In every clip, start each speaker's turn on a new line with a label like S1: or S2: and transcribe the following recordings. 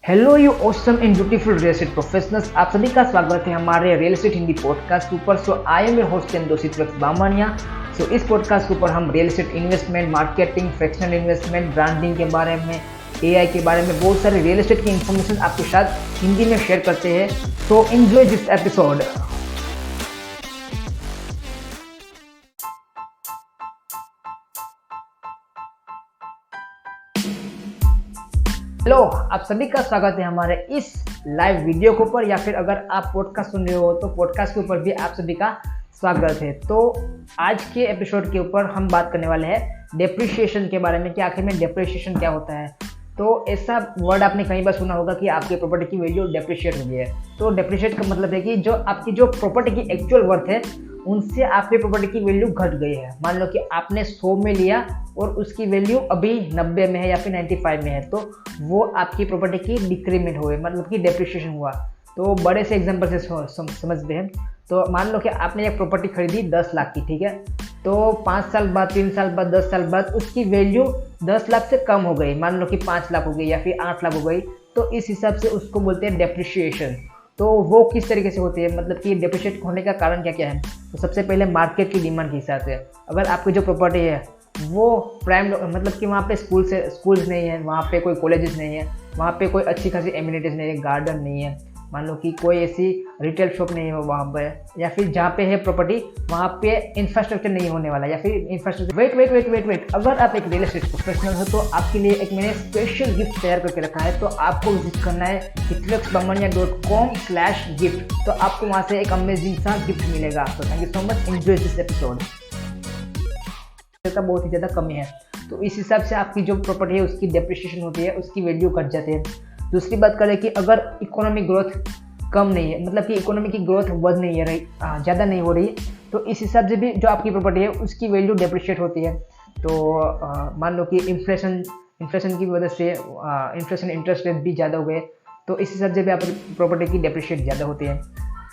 S1: Hello you awesome and beautiful real estate professionals, आप सभी का स्वागत है हमारे रियल एस्टेट हिंदी पॉडकास्ट के ऊपर। So I am your host and Doshit Bamniya. सो इस पॉडकास्ट के ऊपर हम real estate investment, marketing, fractional investment, branding के बारे में, एआई के बारे में बहुत सारे रियल एस्टेट की इन्फॉर्मेशन आपके साथ हिंदी में शेयर करते हैं। So enjoy this episode. Hello, आप सभी का स्वागत है हमारे इस लाइव वीडियो के ऊपर, या फिर अगर आप पॉडकास्ट सुन रहे हो तो पॉडकास्ट के ऊपर भी आप सभी का स्वागत है। तो आज के एपिसोड के ऊपर हम बात करने वाले हैं डेप्रिसिएशन के बारे में कि आखिर में डेप्रिसिएशन क्या होता है। तो ऐसा वर्ड आपने कई बार सुना होगा कि आपके प्रॉपर्टी की वैल्यू डेप्रिशिएट हो गई है। तो डेप्रिशिएट का मतलब है कि जो आपकी जो प्रॉपर्टी की एक्चुअल वर्थ है उनसे आपकी प्रॉपर्टी की वैल्यू घट गई है। मान लो कि आपने 100 में लिया और उसकी वैल्यू अभी 90 में है या फिर 95 में है, तो वो आपकी प्रॉपर्टी की डिक्रीमेंट हुए, मतलब कि डेप्रिसिएशन हुआ। तो बड़े से एग्जांपल से समझते हैं। तो मान लो कि आपने एक प्रॉपर्टी खरीदी 10 लाख की, ठीक है। तो 5 साल बाद, 3 साल बाद, 10 साल बाद उसकी वैल्यू 10 लाख से कम हो गई, मान लो कि 5 लाख हो गई या फिर 8 लाख हो गई। तो इस हिसाब से उसको बोलते हैं डेप्रिसिएशन। तो वो किस तरीके से होती है, मतलब कि डेप्रिशिएट होने का कारण क्या क्या है। तो सबसे पहले मार्केट की डिमांड के हिसाब से, अगर आपकी जो प्रॉपर्टी है वो प्राइम, मतलब कि वहाँ पे स्कूल्स नहीं है, वहाँ पे कोई कॉलेजेस नहीं है, वहाँ पे कोई अच्छी खासी एमिनिटीज़ नहीं है, गार्डन नहीं है, मान लो कि कोई ऐसी रिटेल शॉप नहीं है वहाँ पे, या फिर जहाँ पे है प्रॉपर्टी वहाँ पे इंफ्रास्ट्रक्चर नहीं होने वाला, या फिर इंफ्रास्ट्रक्चर वेट अगर आप एक रियल एस्टेट प्रोफेशनल हो तो आपके लिए एक मैंने स्पेशल गिफ्ट तैयार करके रखा है। तो आपको विजिट करना है hitlexbamania.com/gift। तो आपको वहाँ से एक अमेजिंग सा गिफ्ट मिलेगा। तो thank you so much, enjoy this episode. का बहुत ही ज़्यादा कमी है, तो इस हिसाब से आपकी जो प्रॉपर्टी है उसकी डेप्रिसिएशन होती है, उसकी वैल्यू घट जाती है। दूसरी बात करें कि अगर इकोनॉमिक ग्रोथ कम नहीं है, मतलब कि इकोनॉमी की ग्रोथ बढ़ नहीं है रही, ज़्यादा नहीं हो रही, तो इस हिसाब से भी जो आपकी प्रॉपर्टी है उसकी वैल्यू डेप्रिशिएट होती है। तो मान लो कि इन्फ्लेशन की वजह से इन्फ्लेशन इंटरेस्ट रेट भी ज़्यादा हो गए, तो इस हिसाब से भी आपकी प्रॉपर्टी की डेप्रिशिएट ज़्यादा होती है।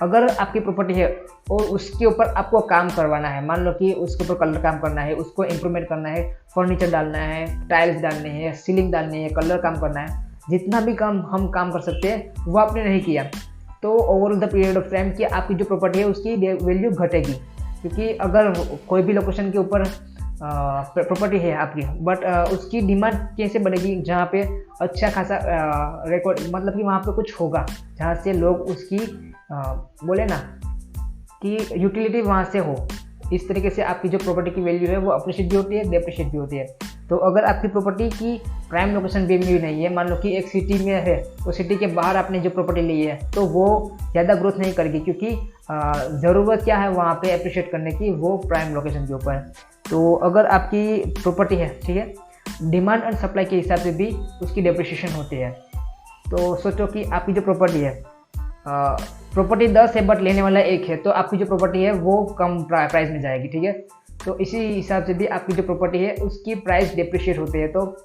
S1: अगर आपकी प्रॉपर्टी है और उसके ऊपर आपको काम करवाना है, मान लो कि उसके ऊपर कलर काम करना है, उसको इम्प्रूवमेंट करना है, फर्नीचर डालना है, टाइल्स डालने हैं, सीलिंग डालनी है, कलर काम करना है, जितना भी काम हम काम कर सकते हैं वो आपने नहीं किया, तो over the period of time कि आपकी जो प्रॉपर्टी है उसकी वैल्यू घटेगी। क्योंकि अगर कोई भी लोकेशन के ऊपर प्रॉपर्टी है आपकी, बट उसकी डिमांड कैसे बढ़ेगी, जहाँ पे अच्छा खासा रिकॉर्ड, मतलब कि वहाँ पे कुछ होगा जहाँ से लोग उसकी बोले ना कि यूटिलिटी वहाँ से हो। इस तरीके से आपकी जो प्रॉपर्टी की वैल्यू है वो अप्रिशिएट भी होती है, डेप्रिशिएट भी होती है। तो अगर आपकी प्रॉपर्टी की प्राइम लोकेशन भी नहीं है, मान लो कि एक सिटी में है, तो सिटी के बाहर आपने जो प्रॉपर्टी ली है तो वो ज़्यादा ग्रोथ नहीं करेगी, क्योंकि ज़रूरत क्या है वहाँ पे अप्रिशिएट करने की, वो प्राइम लोकेशन के ऊपर है। तो अगर आपकी प्रॉपर्टी है, ठीक है, डिमांड एंड सप्लाई के हिसाब से भी उसकी डेप्रिसिएशन होती है। तो सोचो कि आपकी जो प्रॉपर्टी है, प्रॉपर्टी 10 है बट लेने वाला 1 है, तो आपकी जो प्रॉपर्टी है वो कम प्राइस में जाएगी, ठीक है। तो इसी हिसाब से भी आपकी जो प्रॉपर्टी है उसकी प्राइस डेप्रिशिएट होती है। तो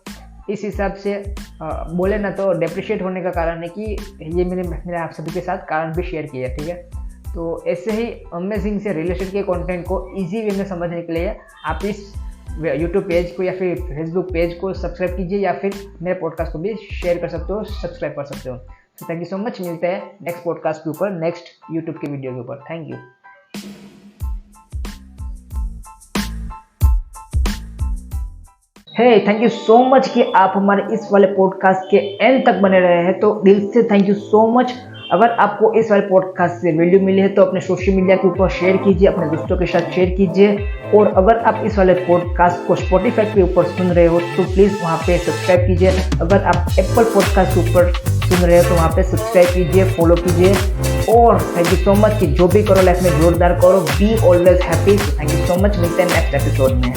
S1: इस हिसाब से बोले ना तो डेप्रिशिएट होने का कारण है कि ये मैंने आप सभी के साथ कारण भी शेयर किया है, ठीक है। तो ऐसे ही अमेजिंग से रियल एस्टेट के कंटेंट को इजी वे में समझने के लिए आप इस यूट्यूब पेज को या फिर फेसबुक पेज को सब्सक्राइब कीजिए, या फिर मेरे पॉडकास्ट को भी शेयर कर सकते हो, सब्सक्राइब कर सकते हो। तो थैंक यू सो मच, मिलते हैं नेक्स्ट पॉडकास्ट के ऊपर, नेक्स्ट यूट्यूब के वीडियो के ऊपर। Thank you. Hey, thank you so much कि आप हमारे इस वाले पॉडकास्ट के एंड तक बने रहे हैं। तो दिल से थैंक यू सो मच। अगर आपको इस वाले पॉडकास्ट से वैल्यू मिली है तो अपने सोशल मीडिया के ऊपर शेयर कीजिए, अपने दोस्तों के साथ शेयर कीजिए। और अगर आप इस वाले पॉडकास्ट को स्पॉटिफाई के ऊपर सुन रहे हो तो प्लीज़ वहाँ पे सब्सक्राइब कीजिए। अगर आप एप्पल पॉडकास्ट के ऊपर सुन रहे हो तो वहाँ पे सब्सक्राइब कीजिए, फॉलो कीजिए। और थैंक यू सो मच कि जो भी करो लाइफ में जोरदार करो, be always happy. Thank you so much, मिलते हैं नेक्स्ट एपिसोड में।